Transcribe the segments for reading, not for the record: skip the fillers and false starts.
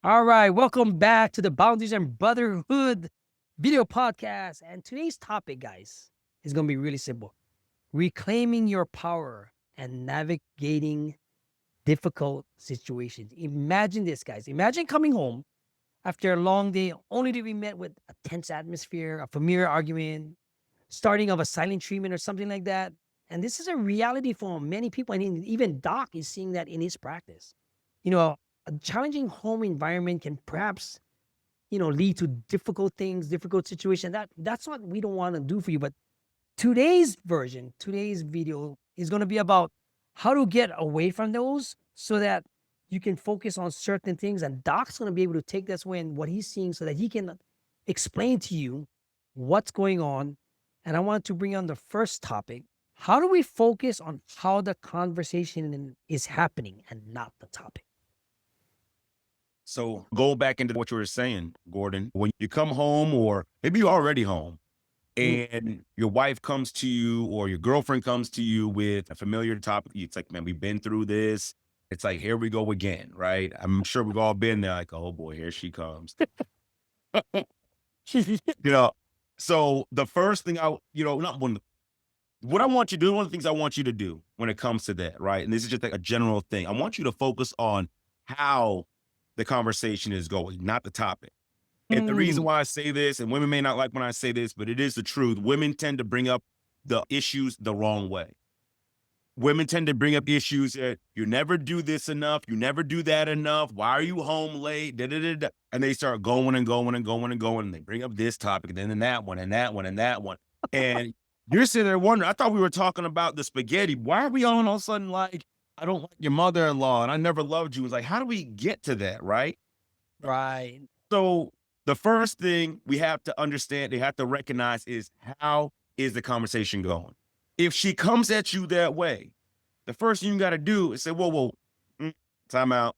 All right, welcome back to the Boundaries and Brotherhood video podcast. And today's topic, guys, is going to be really simple: reclaiming your power and navigating difficult situations. Imagine this, guys. Imagine coming home after a long day only to be met with a tense atmosphere, a familiar argument, starting of a silent treatment or something like that. And this is a reality for many people. And even Doc is seeing that in his practice. You know, a challenging home environment can perhaps, lead to difficult things, difficult situations. That's what we don't want to do for you. But today's video is going to be about how to get away from those so that you can focus on certain things. And Doc's going to be able to take this away and what he's seeing so that he can explain to you what's going on. And I want to bring on the first topic. How do we focus on how the conversation is happening and not the topic? So go back into what you were saying, Gordon. When you come home, or maybe you're already home, and your wife comes to you or your girlfriend comes to you with a familiar topic, it's like, man, we've been through this. It's like, here we go again, right? I'm sure we've all been there, like, oh boy, here she comes. you know, so the first thing not one, what I want you to do, one of the things I want you to do when it comes to that, right? And this is just like a general thing. I want you to focus on how the conversation is going, not the topic. And the reason why I say this, and women may not like when I say this, but it is the truth. Women tend to bring up the issues the wrong way. Women tend to bring up issues that you never do this enough. You never do that enough. Why are you home late? Da, da, da, da. And they start going and going and going and going. And they bring up this topic and then that one and that one and that one. And you're sitting there wondering, I thought we were talking about the spaghetti. Why are we all of a sudden like, I don't like your mother-in-law and I never loved you? It's like, how do we get to that, right? Right. So the first thing we have to understand, they have to recognize is, how is the conversation going? If she comes at you that way, the first thing you got to do is say, whoa, time out,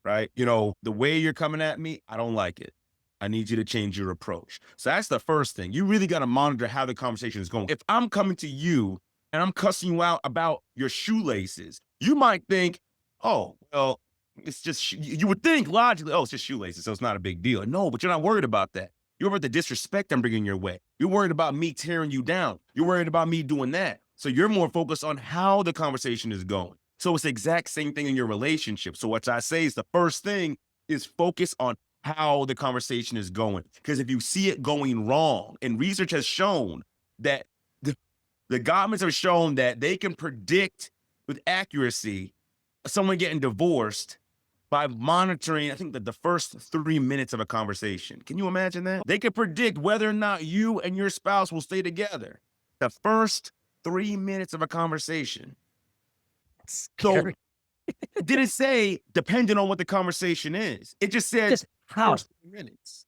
right? The way you're coming at me, I don't like it. I need you to change your approach. So that's the first thing. You really got to monitor how the conversation is going. If I'm coming to you and I'm cussing you out about your shoelaces, you might think, oh, well, it's just, you would think logically, oh, it's just shoelaces, so it's not a big deal. No, but you're not worried about that. You're worried about the disrespect I'm bringing your way. You're worried about me tearing you down. You're worried about me doing that. So you're more focused on how the conversation is going. So it's the exact same thing in your relationship. So what I say is the first thing is focus on how the conversation is going. Because if you see it going wrong, and research has shown that the governments have shown that they can predict with accuracy someone getting divorced by monitoring, I think, that the first 3 minutes of a conversation. Can you imagine that? They can predict whether or not you and your spouse will stay together. The first 3 minutes of a conversation. Scary. So it didn't say depending on what the conversation is. It just said how? first 3 minutes.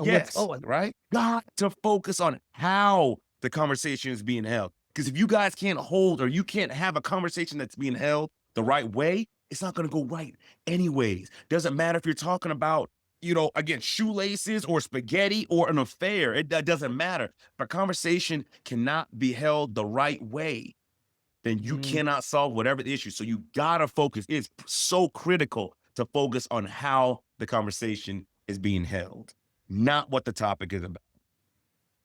Yes, right? Got to focus on how the conversation is being held. Because if you guys can't hold, or you can't have a conversation that's being held the right way, it's not going to go right anyways. Doesn't matter if you're talking about, again, shoelaces or spaghetti or an affair. It doesn't matter. If a conversation cannot be held the right way, then you cannot solve whatever the issue. So you got to focus. It's so critical to focus on how the conversation is being held, not what the topic is about.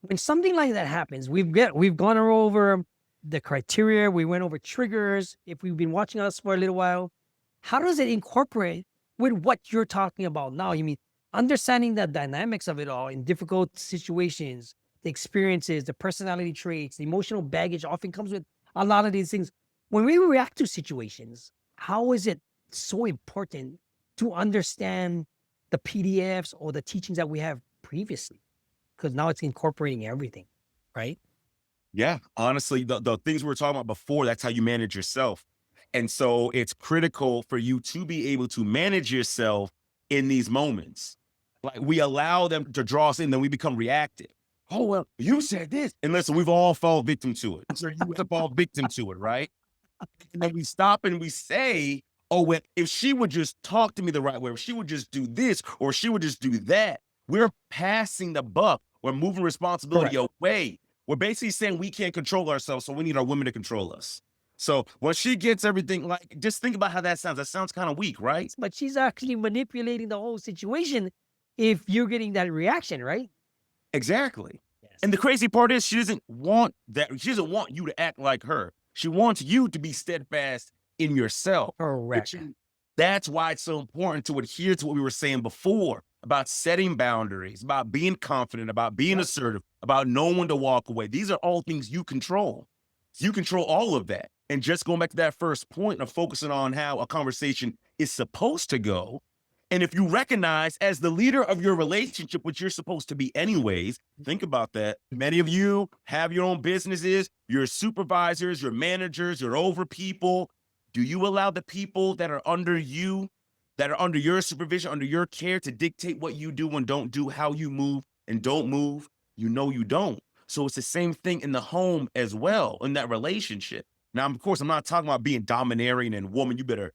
When something like that happens, we've gone over the criteria. We went over triggers. If we've been watching us for a little while, how does it incorporate with what you're talking about now? You mean understanding the dynamics of it all in difficult situations, the experiences, the personality traits, the emotional baggage often comes with a lot of these things. When we react to situations, how is it so important to understand the PDFs or the teachings that we have previously? Because now it's incorporating everything, right? Yeah, honestly, the things we were talking about before, that's how you manage yourself. And so it's critical for you to be able to manage yourself in these moments. Like, we allow them to draw us in, then we become reactive. Oh, well, you said this. And listen, we've all fallen victim to it. So you have fall victim to it, right? And then we stop and we say, oh, well, if she would just talk to me the right way, if she would just do this, or she would just do that, we're passing the buck. We're moving responsibility away. We're basically saying we can't control ourselves, so we need our women to control us. So when she gets everything, like, just think about how that sounds. That sounds kind of weak, right? But she's actually manipulating the whole situation if you're getting that reaction, right? Exactly. Yes. And the crazy part is she doesn't want that. She doesn't want you to act like her. She wants you to be steadfast in yourself. But Correct. that's why it's so important to adhere to what we were saying before about setting boundaries, about being confident, about being Yep. assertive, about knowing when to walk away. These are all things you control. You control all of that. And just going back to that first point of focusing on how a conversation is supposed to go. And if you recognize as the leader of your relationship, which you're supposed to be anyways, think about that. Many of you have your own businesses, your supervisors, your managers, you're over people. Do you allow the people that are under you, that are under your supervision, under your care to dictate what you do and don't do, how you move and don't move? You know you don't. So it's the same thing in the home as well, in that relationship. Now, of course, I'm not talking about being domineering and woman, you better,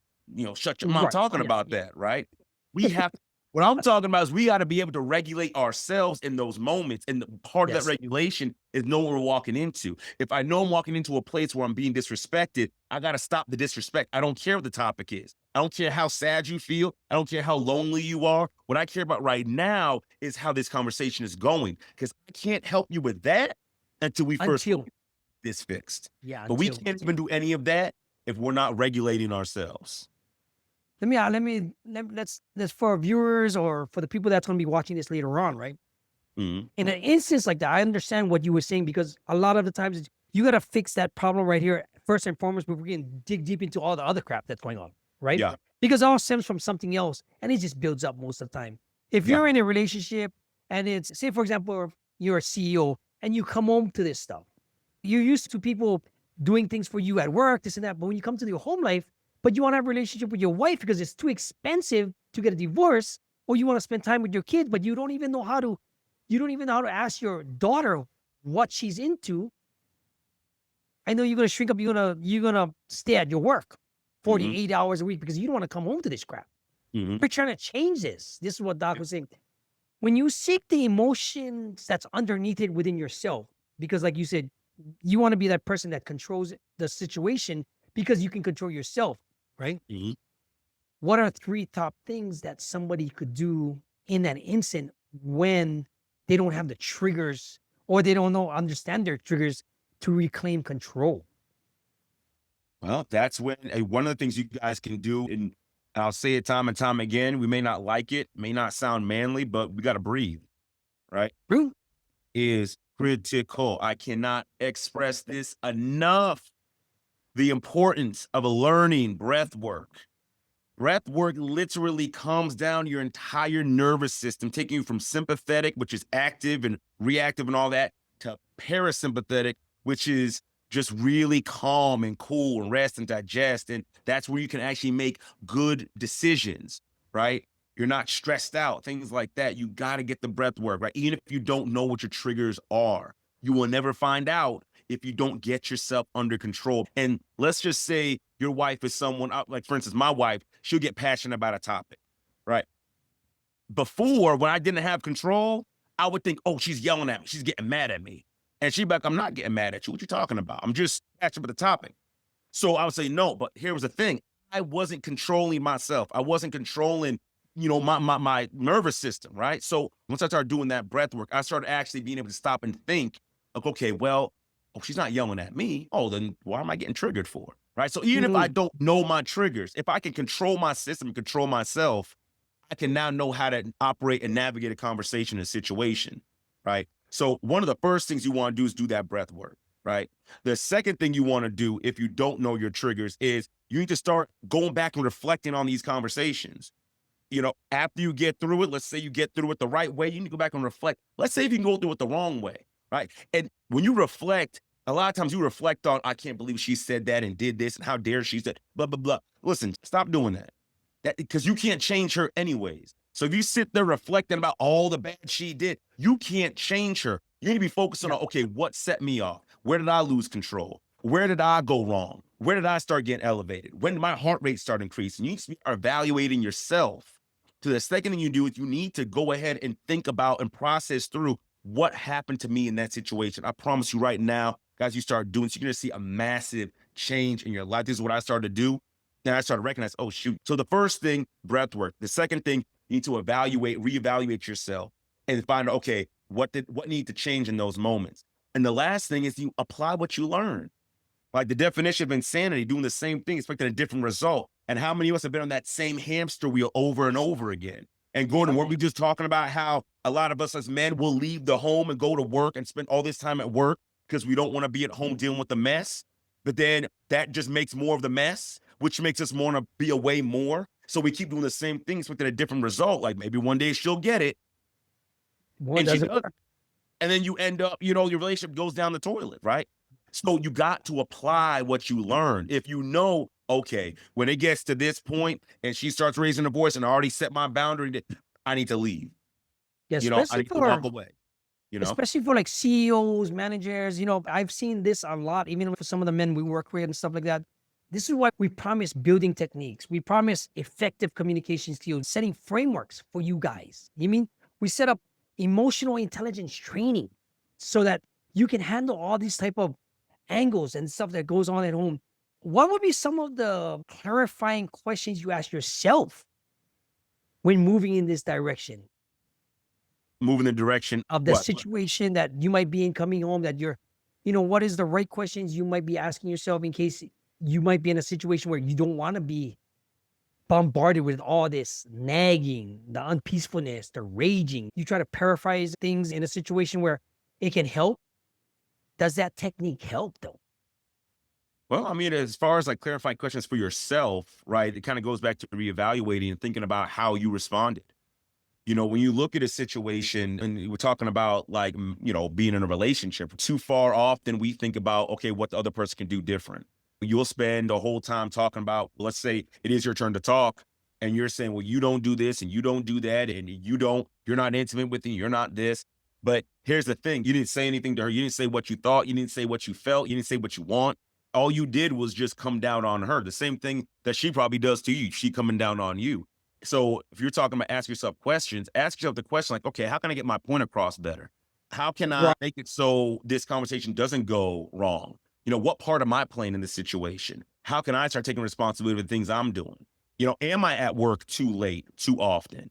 shut your, I'm not Right. talking Yeah. about that, right? We have, what I'm talking about is we got to be able to regulate ourselves in those moments. And part of Yes. that regulation is know what we're walking into. If I know I'm walking into a place where I'm being disrespected, I got to stop the disrespect. I don't care what the topic is. I don't care how sad you feel. I don't care how lonely you are. What I care about right now is how this conversation is going, because I can't help you with that until we first Until, get this fixed. yeah, But we until. can't even do any of that if we're not regulating ourselves. Let's for our viewers or for the people that's going to be watching this later on, right? Mhm. In an instance like that, I understand what you were saying because a lot of the times you got to fix that problem right here first and foremost before we can dig deep into all the other crap that's going on, right? Yeah. Because it all stems from something else and it just builds up most of the time. If Yeah. you're in a relationship and it's, say, for example, you're a CEO and you come home to this stuff, you're used to people doing things for you at work, this and that. But when you come to your home life, but you want to have a relationship with your wife because it's too expensive to get a divorce, or you want to spend time with your kids, but you don't even know how to ask your daughter what she's into. I know you're gonna shrink up, you're gonna stay at your work 48 hours a week because you don't want to come home to this crap. Mhm. We're trying to change this. This is what Doc was saying. When you seek the emotions that's underneath it within yourself, because like you said, you want to be that person that controls the situation because you can control yourself, right? Mhm. What are 3 top things that somebody could do in that instant when they don't have the triggers or they don't understand their triggers to reclaim control? Well, that's when one of the things you guys can do, and I'll say it time and time again, we may not like it, may not sound manly, but we got to breathe, right? True. Is critical. I cannot express this enough. The importance of learning breath work. Breath work literally calms down your entire nervous system, taking you from sympathetic, which is active and reactive and all that, to parasympathetic, which is just really calm and cool and rest and digest. And that's where you can actually make good decisions, right? You're not stressed out, things like that. You got to get the breath work, right? Even if you don't know what your triggers are, you will never find out if you don't get yourself under control. And let's just say your wife is someone, like for instance, my wife, she'll get passionate about a topic, right? Before, when I didn't have control, I would think, oh, she's yelling at me. She's getting mad at me. And she'd be like, I'm not getting mad at you. What you talking about? I'm just passionate about the topic. So I would say, no, but here was the thing. I wasn't controlling myself. I wasn't controlling, my nervous system, right? So once I started doing that breath work, I started actually being able to stop and think, like, okay, well, oh, she's not yelling at me. Oh, then why am I getting triggered for? Right. So even if I don't know my triggers, if I can control my system and control myself, I can now know how to operate and navigate a conversation and situation. Right. So one of the first things you want to do is do that breath work. Right. The second thing you want to do if you don't know your triggers is you need to start going back and reflecting on these conversations. After you get through it, let's say you get through it the right way, you need to go back and reflect. Let's say if you can go through it the wrong way, right? And when you reflect, a lot of times you reflect on, I can't believe she said that and did this, and how dare she said blah, blah, blah. Listen, stop doing that. Because you can't change her anyways. So if you sit there reflecting about all the bad she did, you can't change her. You need to be focusing on, okay, what set me off? Where did I lose control? Where did I go wrong? Where did I start getting elevated? When did my heart rate start increasing? You need to be evaluating yourself. So the second thing you do is you need to go ahead and think about and process through what happened to me in that situation. I promise you right now, guys, you start doing so, you're going to see a massive change in your life. This is what I started to do. Then I started to recognize, oh shoot. So the first thing, breath work. The second thing, you need to reevaluate yourself and find out, okay, what needs to change in those moments. And the last thing is you apply what you learn. Like the definition of insanity, doing the same thing, expecting a different result. And how many of us have been on that same hamster wheel over and over again? And Gordon, weren't we just talking about how a lot of us as men will leave the home and go to work and spend all this time at work because we don't want to be at home dealing with the mess? But then that just makes more of the mess, which makes us want to be away more. So we keep doing the same things, expecting a different result. Like maybe one day she'll get it. Boy, And she doesn't does. work. And then you end up, your relationship goes down the toilet, right? So you got to apply what you learn. If you know, okay, when it gets to this point and she starts raising her voice and I already set my boundary, I need to leave. Yeah, I need to walk away. especially for like CEOs, managers, I've seen this a lot, even for some of the men we work with and stuff like that. This is why we promise building techniques. We promise effective communication skills, setting frameworks for you guys. We set up emotional intelligence training so that you can handle all these type of angles and stuff that goes on at home. What would be some of the clarifying questions you ask yourself when moving in this direction Moving the direction of the what? situation that you might be in coming home, that what is the right questions you might be asking yourself in case you might be in a situation where you don't want to be bombarded with all this nagging, the unpeacefulness, the raging. You try to paraphrase things in a situation where it can help. Does that technique help though? Well, I mean, as far as like clarifying questions for yourself, right? It kind of goes back to reevaluating and thinking about how you responded. When you look at a situation and we're talking about like, being in a relationship, too far often we think about, okay, what the other person can do different. You'll spend the whole time talking about, let's say it is your turn to talk and you're saying, well, you don't do this and you don't do that. And you're not intimate with me. You're not this. But here's the thing. You didn't say anything to her. You didn't say what you thought. You didn't say what you felt. You didn't say what you want. All you did was just come down on her. The same thing that she probably does to you. She coming down on you. So if you're talking about ask yourself questions, ask yourself the question like, okay, how can I get my point across better? How can I Right. make it so this conversation doesn't go wrong? What part am I playing in this situation? How can I start taking responsibility for the things I'm doing? Am I at work too late, too often?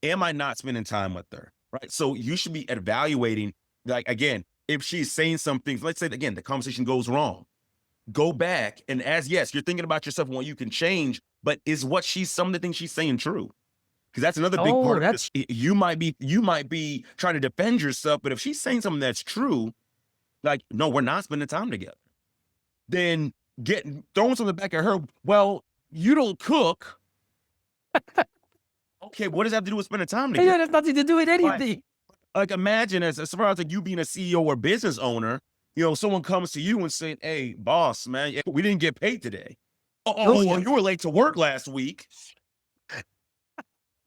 Am I not spending time with her? Right. So you should be evaluating, like, again, if she's saying some things, let's say, again, the conversation goes wrong. Go back and ask, yes, you're thinking about yourself and what you can change, but is some of the things she's saying true? Because that's another big Oh, part of that's this. You might be trying to defend yourself, but if she's saying something that's true, like, no, we're not spending time together. Then throwing something back at her. Well, you don't cook. Okay, what does that have to do with spending time yeah, together? that's nothing to do with Right. anything. Like imagine as far as like you being a CEO or business owner, someone comes to you and saying, "Hey, boss, man, we didn't get paid today. Oh, well, you were late to work last week. What's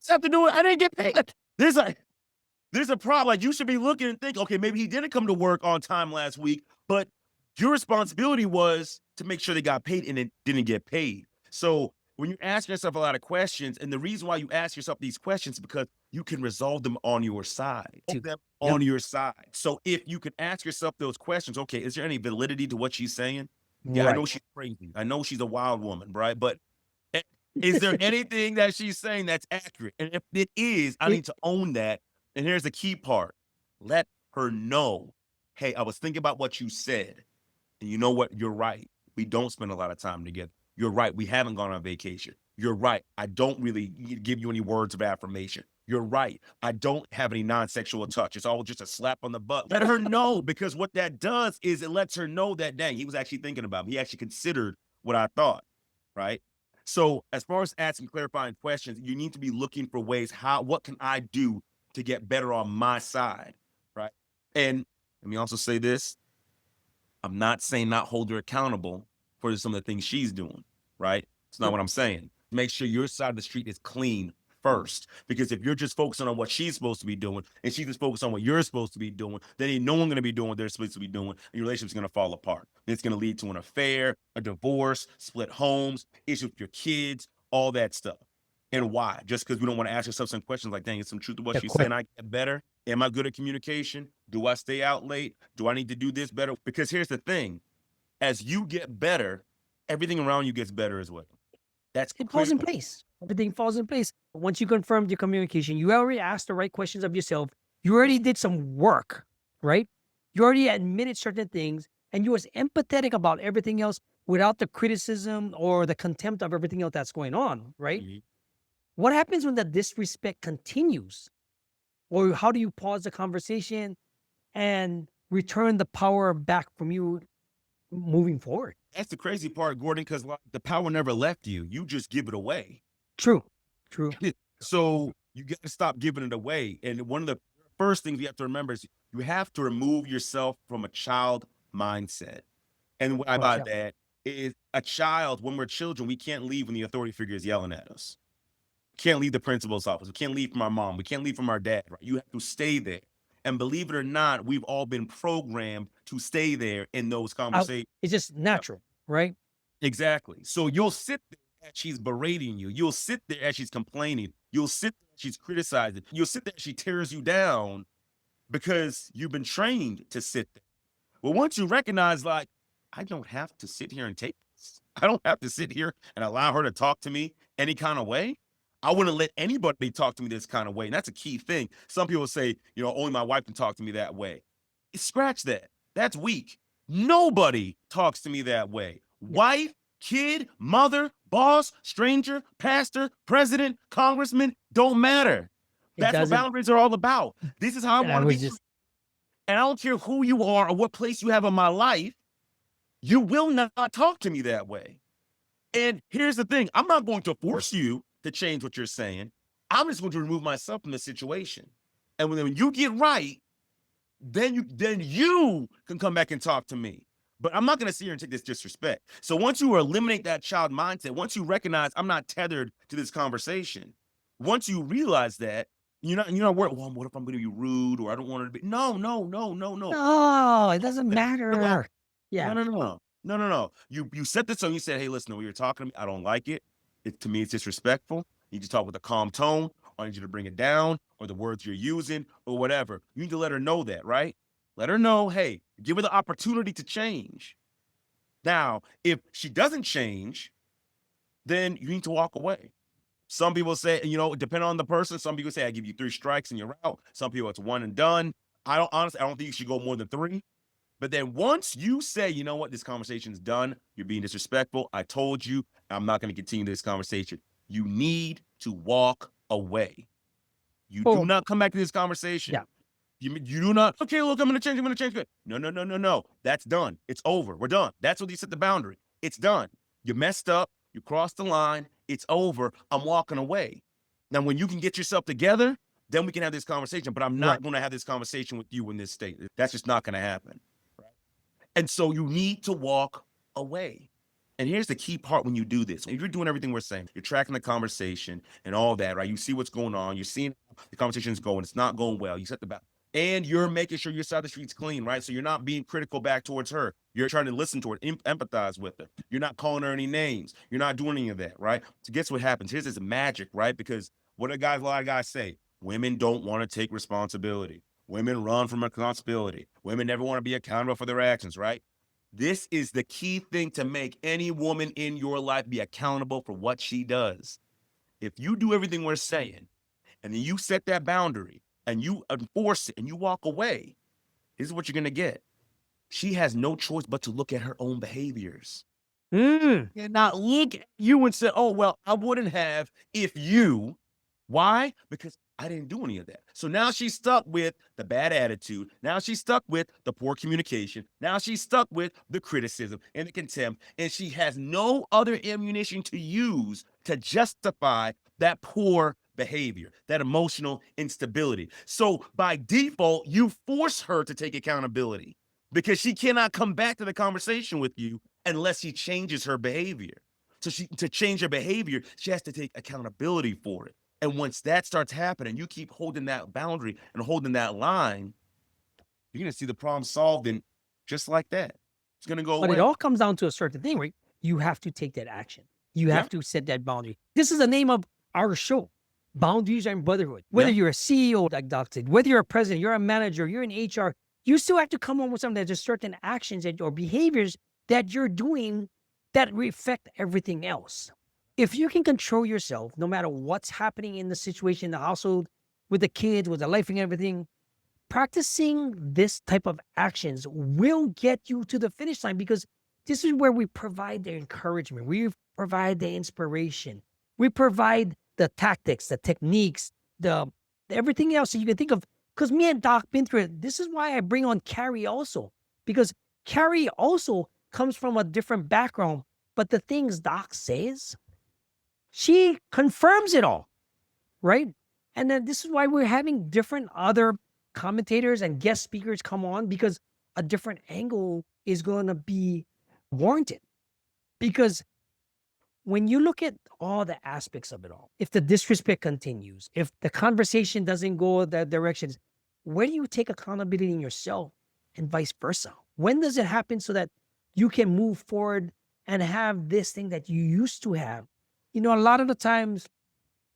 that have to do with I didn't get paid?" There's a problem. Like you should be looking and think, okay, maybe he didn't come to work on time last week, but your responsibility was to make sure they got paid and it didn't get paid. So when you ask yourself a lot of questions, and the reason why you ask yourself these questions is because you can resolve them on your side. Yep. On your side. So if you can ask yourself those questions, okay, is there any validity to what she's saying? Yeah, I know Right. she's crazy. I know she's a wild woman, right? But is there anything that she's saying that's accurate? And if it is, I It, need to own that. And here's the key part. Let her know, hey, I was thinking about what you said. And you know what? You're right. We don't spend a lot of time together. You're right. We haven't gone on vacation. You're right. I don't really give you any words of affirmation. You're right. I don't have any non-sexual touch. It's all just a slap on the butt. Let her know, because what that does is it lets her know that, dang, he was actually thinking about me. He actually considered what I thought, right? So as far as asking clarifying questions, you need to be looking for ways, what can I do to get better on my side, right? And let me also say this. I'm not saying not hold her accountable for some of the things she's doing, right? It's not what I'm saying. Make sure your side of the street is clean first. Because if you're just focusing on what she's supposed to be doing and she's just focused on what you're supposed to be doing, then ain't no one going to be doing what they're supposed to be doing. And your relationship's going to fall apart. It's going to lead to an affair, a divorce, split homes, issues with your kids, all that stuff. And why? Just because we don't want to ask ourselves some questions like, dang, is some truth to what the she's que- saying? I get better. Am I good at communication? Do I stay out late? Do I need to do this better? Because here's the thing. as you get better, everything around you gets better as well. That's It falls in critical. place. Everything falls in place. Once you confirmed your communication, you already asked the right questions of yourself. You already did some work, right? You already admitted certain things and you was empathetic about everything else without the criticism or the contempt of everything else that's going on, right? Mhm. What happens when the disrespect continues? Or how do you pause the conversation and return the power back from you moving forward? That's the crazy part, Gordon, because like, the power never left you. You just give it away. True. True. So you got to stop giving it away. And one of the first things you have to remember is you have to remove yourself from a child mindset. And what I Watch by out. that is a child, when we're children, we can't leave when the authority figure is yelling at us. Can't leave the principal's office. We can't leave from our mom. We can't leave from our dad. Right? You have to stay there. And believe it or not, we've all been programmed to stay there in those conversations. It's just natural, right? Exactly. So you'll sit there as she's berating you. You'll sit there as she's complaining. You'll sit there as she's criticizing. You'll sit there as she tears you down because you've been trained to sit there. Well, once you recognize, like, I don't have to sit here and take this. I don't have to sit here and allow her to talk to me any kind of way. I wouldn't let anybody talk to me this kind of way. And that's a key thing. Some people say, only my wife can talk to me that way. Scratch that. That's weak. Nobody talks to me that way. Wife, kid, mother, boss, stranger, pastor, president, congressman, don't matter. That's what boundaries are all about. This is how I want to be. And I don't care who you are or what place you have in my life, you will not talk to me that way. And here's the thing. I'm not going to force you to change what you're saying. I'm just going to remove myself from the situation. And when you get right, then you can come back and talk to me. But I'm not going to sit here and take this disrespect. So once you eliminate that child mindset, once you recognize I'm not tethered to this conversation, once you realize that, you're not worried, well, what if I'm going to be rude or I don't want her to be? No. No, it doesn't matter. Yeah. No. You set this on. You said, hey, listen, when you're talking to me, I don't like it. To me, it's disrespectful. You need to talk with a calm tone. I need you to bring it down, or the words you're using, or whatever. You need to let her know that, right? Let her know, hey, give her the opportunity to change. Now, if she doesn't change, then you need to walk away. Some people say, depending on the person, some people say, I give you 3 strikes and you're out. Some people, it's one and done. I don't think you should go more than 3. But then once you say, you know what, this conversation's done, you're being disrespectful, I told you, I'm not going to continue this conversation. You need to walk away. You do not come back to this conversation. Yeah. You do not, okay, look, I'm going to change. No. That's done. It's over. We're done. That's what you set the boundary. It's done. You messed up. You crossed the line. It's over. I'm walking away. Now, when you can get yourself together, then we can have this conversation. But I'm not going to have this conversation with you in this state. That's just not going to happen. Right? And so you need to walk away. And here's the key part when you do this. If you're doing everything we're saying, you're tracking the conversation and all that, right? You see what's going on. You're seeing the conversation's going. It's not going well. You set the boundary. And you're making sure your side of the street's clean, right? So you're not being critical back towards her. You're trying to listen to her, empathize with her. You're not calling her any names. You're not doing any of that, right? So guess what happens? Here's this magic, right? Because what a lot of guys say, women don't want to take responsibility. Women run from responsibility. Women never want to be accountable for their actions, right? This is the key thing to make any woman in your life be accountable for what she does. If you do everything we're saying, and then you set that boundary, and you enforce it, and you walk away, this is what you're going to get. She has no choice but to look at her own behaviors. And not look at you and say, oh, well, I wouldn't have if you. Why? Because I didn't do any of that. So now she's stuck with the bad attitude. Now she's stuck with the poor communication. Now she's stuck with the criticism and the contempt. And she has no other ammunition to use to justify that poor behavior, that emotional instability. So by default, you force her to take accountability because she cannot come back to the conversation with you unless she changes her behavior. So to change her behavior, she has to take accountability for it. And once that starts happening, you keep holding that boundary and holding that line, you're going to see the problem solved in just like that. It's going to go away. But it all comes down to a certain thing, right? You have to take that action. You have to set that boundary. This is the name of our show, Boundaries and Brotherhood. Whether you're a CEO, like Doc said, whether you're a president, you're a manager, you're in HR, you still have to come up with something. There's just certain actions or behaviors that you're doing that reflect everything else. If you can control yourself, no matter what's happening in the situation, in the household, with the kids, with the life and everything, practicing this type of actions will get you to the finish line because this is where we provide the encouragement, we provide the inspiration, we provide the tactics, the techniques, the everything else that you can think of. Because me and Doc been through it. This is why I bring on Carrie also, because Carrie also comes from a different background, but the things Doc says, she confirms it all, right? And then this is why we're having different other commentators and guest speakers come on, because a different angle is going to be warranted. Because when you look at all the aspects of it all, if the disrespect continues, if the conversation doesn't go that direction, where do you take accountability in yourself and vice versa? When does it happen so that you can move forward and have this thing that you used to have? You know, a lot of the times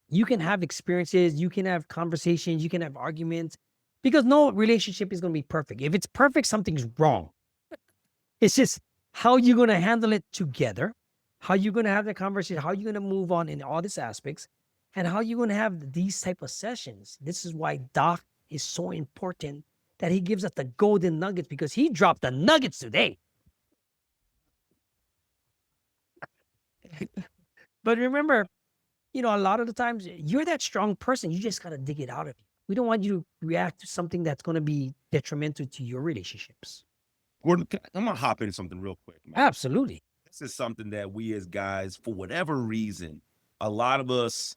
you can have experiences, you can have conversations, you can have arguments, because no relationship is going to be perfect. If it's perfect, something's wrong. It's just how you're going to handle it together, how you're going to have the conversation, how you're going to move on in all these aspects, and how you're going to have these type of sessions. This is why Doc is so important, that he gives us the golden nuggets, because he dropped the nuggets today. But remember, you know, a lot of the times you're that strong person. You just got to dig it out of you. We don't want you to react to something that's going to be detrimental to your relationships. Gordon, I'm gonna hop into something real quick, man. Absolutely. This is something that we as guys, for whatever reason, a lot of us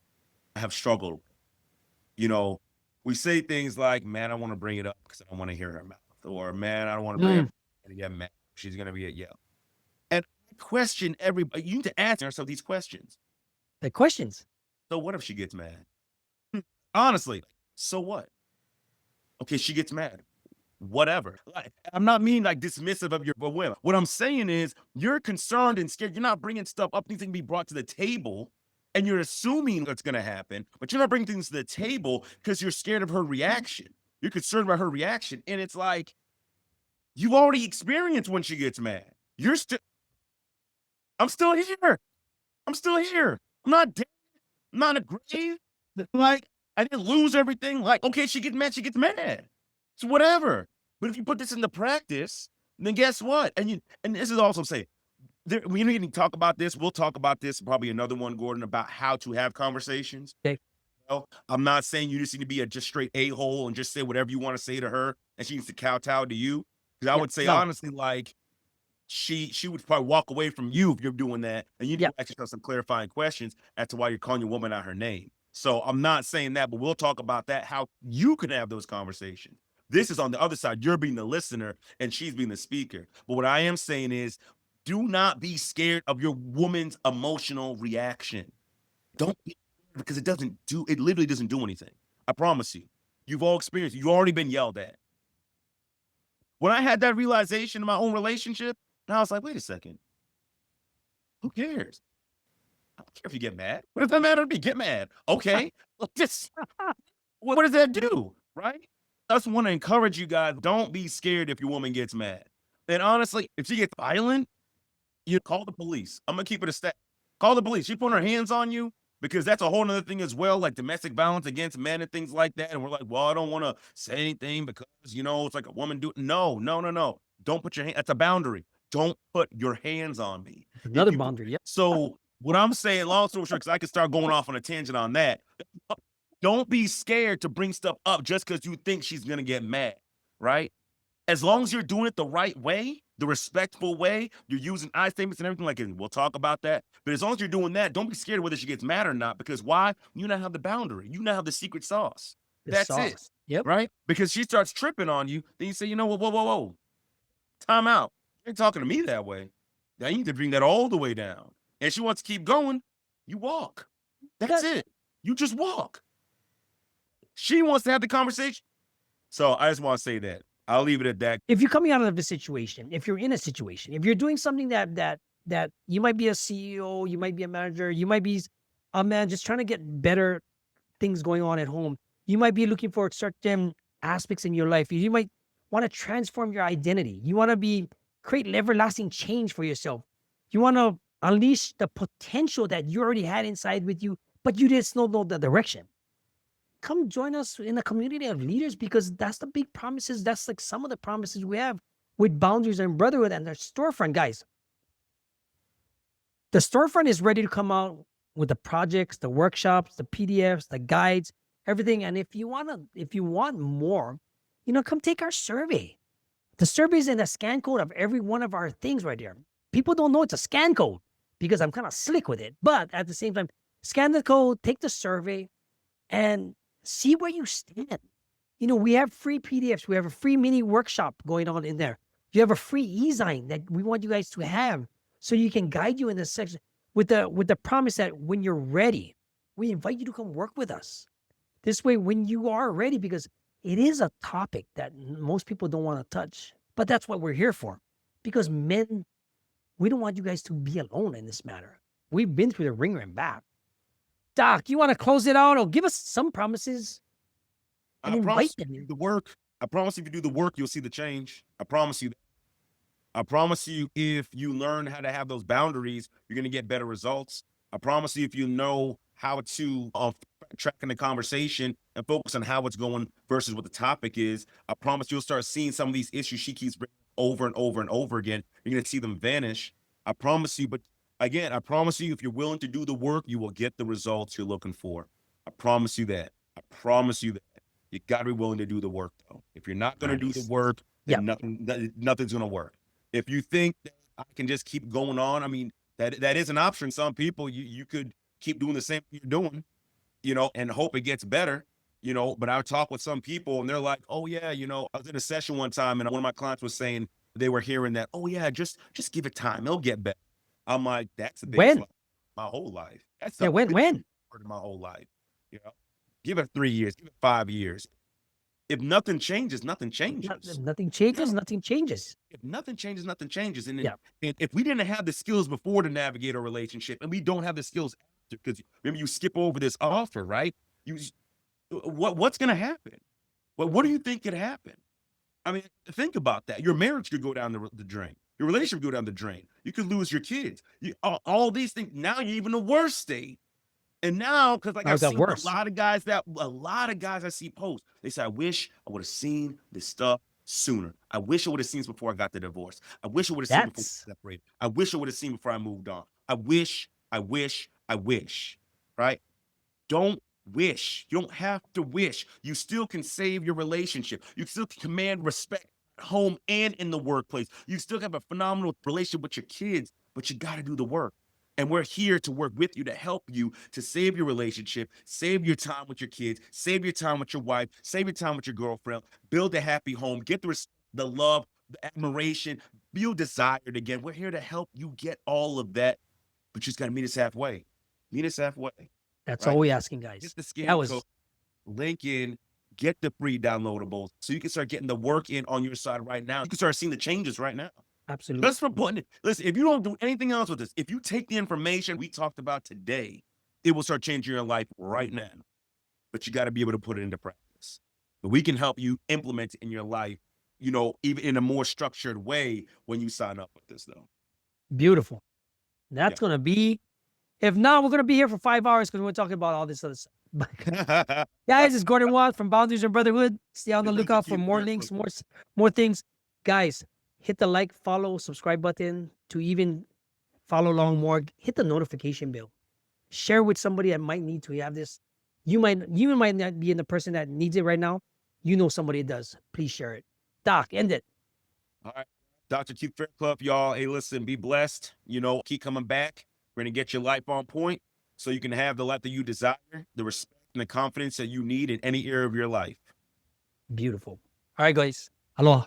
have struggled. You know, we say things like, "Man, I want to bring it up because I don't want to hear her mouth," or "Man, I don't want to bring it up and get mad. She's gonna be a yell." And I question everybody. You need to ask yourself these questions. The questions. So what if she gets mad? Honestly, so what? Okay, she gets mad. Whatever. Like, I'm not mean like dismissive of your women. What I'm saying is you're concerned and scared. You're not bringing stuff up, things that can be brought to the table, and you're assuming what's going to happen, but you're not bringing things to the table because you're scared of her reaction. You're concerned about her reaction, and it's like you've already experienced when she gets mad. You're still. I'm still here. I'm still here. I'm not dead. I'm not in a grave. Like I didn't lose everything. Like okay, she gets mad. She gets mad. So whatever. But if you put this into practice, then guess what? And this is also say, we need to talk about this. We'll talk about this probably another one, Gordon, about how to have conversations. Okay. Well, I'm not saying you just need to be a just straight a-hole and just say whatever you want to say to her, and she needs to kowtow to you. Because I would say honestly, like she would probably walk away from you if you're doing that, and you need to ask yourself some clarifying questions as to why you're calling your woman out her name. So I'm not saying that, but we'll talk about that, how you can have those conversations. This is on the other side. You're being the listener and she's being the speaker. But what I am saying is do not be scared of your woman's emotional reaction. Don't be, because it literally doesn't do anything. I promise you. You've all experienced it. You've already been yelled at. When I had that realization in my own relationship, and I was like, wait a second. Who cares? I don't care if you get mad. What does that matter to me? Get mad. Okay. Just what does that do? Right? I just want to encourage you guys, don't be scared if your woman gets mad. And honestly, if she gets violent, you call the police. I'm gonna keep it a step. Call the police. She putting her hands on you, because that's a whole nother thing as well, like domestic violence against men and things like that. And we're like, well, I don't want to say anything because it's like a woman do. No. Don't put your hand. That's a boundary. Don't put your hands on me. Another boundary. Yep. So what I'm saying, long story short, because I could start going off on a tangent on that. Don't be scared to bring stuff up just because you think she's gonna get mad, right? As long as you're doing it the right way, the respectful way, you're using I statements and everything like it. We'll talk about that. But as long as you're doing that, don't be scared of whether she gets mad or not. Because why? You now have the boundary. You now have the secret sauce. That's it. Yep. Right? Because she starts tripping on you, then you say, you know what? Whoa. Time out. You ain't talking to me that way. Now you need to bring that all the way down. And she wants to keep going, you walk. That's it. You just walk. She wants to have the conversation. So I just want to say that. I'll leave it at that. If you're coming out of a situation, if you're in a situation, if you're doing something that you might be a CEO, you might be a manager, you might be a man just trying to get better things going on at home. You might be looking for certain aspects in your life. You might want to transform your identity. You want to be create everlasting change for yourself. You want to unleash the potential that you already had inside with you, but you just don't know the direction. Come join us in a community of leaders, because that's the big promises. That's like some of the promises we have with Boundaries and Brotherhood and their storefront, guys. The storefront is ready to come out with the projects, the workshops, the PDFs, the guides, everything. And if you want more, come take our survey. The survey is in the scan code of every one of our things right there. People don't know it's a scan code because I'm kind of slick with it. But at the same time, scan the code, take the survey, and see where you stand. We have free PDFs. We have a free mini workshop going on in there. You have a free e-sign that we want you guys to have, so you can guide you in this section with the promise that when you're ready, we invite you to come work with us. This way, when you are ready, because it is a topic that most people don't want to touch, but that's what we're here for. Because men, we don't want you guys to be alone in this matter. We've been through the ringer and back. Doc, you want to close it out or give us some promises and invite them in? The work. I promise if you do the work, you'll see the change. I promise you. I promise you, if you learn how to have those boundaries, you're going to get better results. I promise you, if you know how to track in the conversation and focus on how it's going versus what the topic is, I promise you'll start seeing some of these issues she keeps bringing over and over and over again. You're going to see them vanish. I promise you. But again, I promise you, if you're willing to do the work, you will get the results you're looking for. I promise you that. I promise you that. You got to be willing to do the work, though. If you're not going to do the work, then nothing's going to work. If you think that I can just keep going on, I mean, that is an option. Some people, you could keep doing the same thing you're doing, and hope it gets better, but I would talk with some people and they're like, oh yeah, I was in a session one time and one of my clients was saying they were hearing that, oh yeah, just give it time. It'll get better. I'm like, that's a big fluff my whole life. That's when my whole life, give it 3 years, give it 5 years. If nothing changes, nothing changes. If nothing changes, nothing changes. If nothing changes, nothing changes. And if we didn't have the skills before to navigate a relationship, and we don't have the skills after, because maybe you skip over this offer, right? What's going to happen? What do you think could happen? I mean, think about that. Your marriage could go down the drain. Your relationship could go down the drain. You could lose your kids. All these things. Now you're even a worse state. And now, because I've seen a lot of guys I see post, they say, I wish I would have seen this stuff sooner. I wish I would have seen this before I got the divorce. I wish I would have seen it before I separated. I wish I would have seen before I moved on. I wish, right? Don't wish. You don't have to wish. You still can save your relationship. You still can command respect at home and in the workplace. You still have a phenomenal relationship with your kids, but you got to do the work. And we're here to work with you to help you to save your relationship, save your time with your kids, save your time with your wife, save your time with your girlfriend, build a happy home, get the love, the admiration, feel desired again. We're here to help you get all of that, but you just got to meet us halfway. Meet us halfway. That's all we're asking, guys. Get the scan code, link in, get the free downloadables so you can start getting the work in on your side right now. You can start seeing the changes right now. Absolutely. Just for putting it. Listen, if you don't do anything else with this, if you take the information we talked about today, it will start changing your life right now. But you got to be able to put it into practice. But we can help you implement it in your life, even in a more structured way when you sign up with this, though. Beautiful. That's going to be, if not, we're going to be here for 5 hours because we're talking about all this other stuff. Guys, it's Gordon Watts from Boundaries and Brotherhood. Stay on the lookout for more links, more things. Guys, hit the like, follow, subscribe button to even follow along more. Hit the notification bell. Share with somebody that might need to have this. You might not be in the person that needs it right now. You know somebody that does. Please share it. Doc, end it. All right. Dr. Q Fair Club, y'all. Hey, listen, be blessed. Keep coming back. We're going to get your life on point so you can have the life that you desire, the respect and the confidence that you need in any area of your life. Beautiful. All right, guys. Aloha.